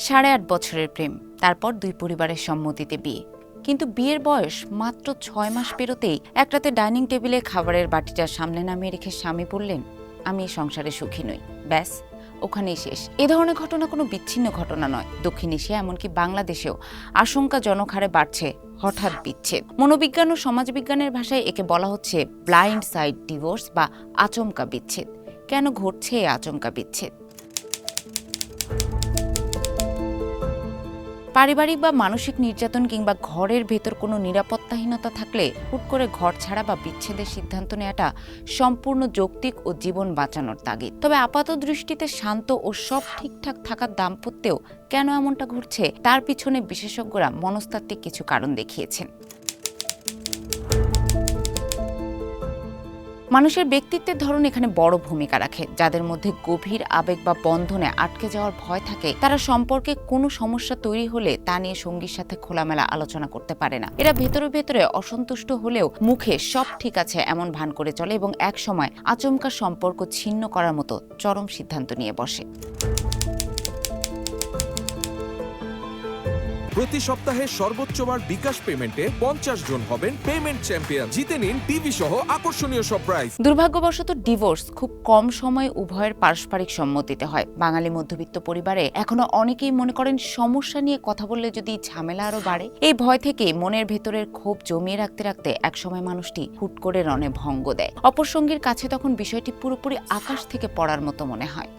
8.5 বছরের প্রেম, তারপর দুই পরিবারের সম্মতিতে বিয়ে। কিন্তু বিয়ের বয়স মাত্র 6 মাস পেরোতেই এক রাতে ডাইনিং টেবিলে খাবারের বাটিটা সামনে নামিয়ে রেখে স্বামী বললেন, আমি এই সংসারে সুখী নই। ব্যাস, ওখানেই শেষ। এ ধরনের ঘটনা কোনো বিচ্ছিন্ন ঘটনা নয়। দক্ষিণ এশিয়া, এমনকি বাংলাদেশেও আশঙ্কাজনক হারে বাড়ছে হঠাৎ বিচ্ছেদ। মনোবিজ্ঞান ও সমাজবিজ্ঞানের ভাষায় একে বলা হচ্ছে ব্লাইন্ড সাইড ডিভোর্স বা আচমকা বিচ্ছেদ। কেন ঘটছে এই আচমকা বিচ্ছেদ? পারিবারিক বা মানসিক নির্যাতন কিংবা ঘরের ভেতর কোনো নিরাপত্তাহীনতা থাকলে হুট করে ঘর ছাড়া বা বিচ্ছেদের সিদ্ধান্ত নেওয়াটা সম্পূর্ণ যৌক্তিক ও জীবন বাঁচানোর তাগিদ। তবে আপাত দৃষ্টিতে শান্ত ও সব ঠিকঠাক থাকার দাম্পত্যেও কেন এমনটা ঘটছে তার পিছনে বিশেষজ্ঞরা মনস্তাত্ত্বিক কিছু কারণ দেখিয়েছেন। মানুষের ব্যক্তিত্বের ধরন এখানে বড় ভূমিকা রাখে। যাদের মধ্যে গভীর আবেগ বা বন্ধনে আটকে যাওয়ার ভয় থাকে, তারা সম্পর্কে কোনো সমস্যা তৈরি হলে তা নিয়ে সঙ্গীর সাথে খোলামেলা আলোচনা করতে পারে না। এরা ভেতরে ভেতরে অসন্তুষ্ট হলেও মুখে সব ঠিক আছে এমন ভান করে চলে এবং একসময় আচমকা সম্পর্ক ছিন্ন করার মতো চরম সিদ্ধান্ত নিয়ে বসে। প্রতি সপ্তাহে সর্বোচ্চবার বিকাশ পেমেন্টে 50 জন হবেন পেমেন্ট চ্যাম্পিয়ন। জিতে নিন টিভি সহ আকর্ষণীয় সব প্রাইজ। দুর্ভাগ্যবশত ডিভোর্স খুব কম সময় উভয়ের পারস্পরিক সম্মতিতে হয়। বাঙালি মধ্যবিত্ত পরিবারে এখনো অনেকেই মনে করেন সমস্যা নিয়ে কথা বললে যদি ঝামেলা আরো বাড়ে। এই ভয় থেকে মনের ভেতরের ক্ষোভ জমিয়ে রাখতে রাখতে একসময় মানুষটি হুট করে রণে ভঙ্গ দেয়। অপর সঙ্গীর কাছে তখন বিষয়টি পুরোপুরি আকাশ থেকে পড়ার মতো মনে হয়।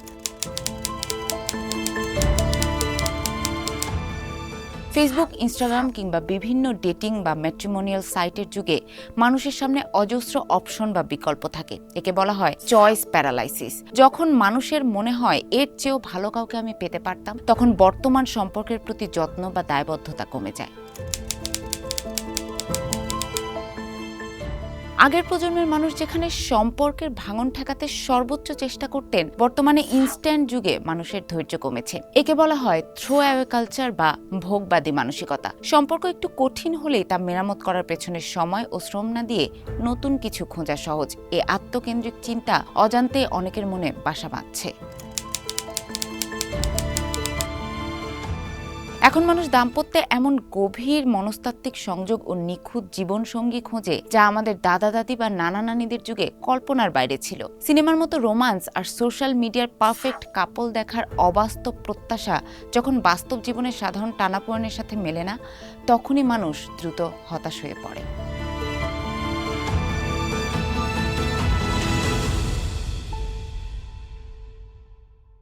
ফেসবুক, ইনস্টাগ্রাম কিংবা বিভিন্ন ডেটিং বা ম্যাট্রিমোনিয়াল সাইটের যুগে মানুষের সামনে অজস্র অপশন বা বিকল্প থাকে। একে বলা হয় চয়েস প্যারালাইসিস। যখন মানুষের মনে হয় এর চেয়েও ভালো কাউকে আমি পেতে পারতাম, তখন বর্তমান সম্পর্কের প্রতি যত্ন বা দায়বদ্ধতা কমে যায়। আগের প্রজন্মের মানুষ যেখানে সম্পর্কের ভাঙন ঠেকাতে সর্বোচ্চ চেষ্টা করতেন, বর্তমানে ইনস্ট্যান্ট যুগে মানুষের ধৈর্য কমেছে। একে বলা হয় থ্রো অ্যাওয়ে কালচার বা ভোগবাদী মানসিকতা। সম্পর্ক একটু কঠিন হলেই তা মেরামত করার পেছনে সময় ও শ্রম না দিয়ে নতুন কিছু খোঁজা সহজ। এই আত্মকেন্দ্রিক চিন্তা অজান্তে অনেকের মনে বাসা বাঁধছে। এখন মানুষ দাম্পত্যে এমন গভীর মনস্তাত্ত্বিক সংযোগ ও নিখুঁত জীবনসঙ্গী খোঁজে যা আমাদের দাদা দাদি বা নানা নানিদের যুগে কল্পনার বাইরে ছিল। সিনেমার মতো রোমান্স আর সোশ্যাল মিডিয়ার পারফেক্ট কাপল দেখার অবাস্তব প্রত্যাশা যখন বাস্তব জীবনের সাধারণ টানাপোড়েনের সাথে মেলে না, তখনই মানুষ দ্রুত হতাশ হয়ে পড়ে।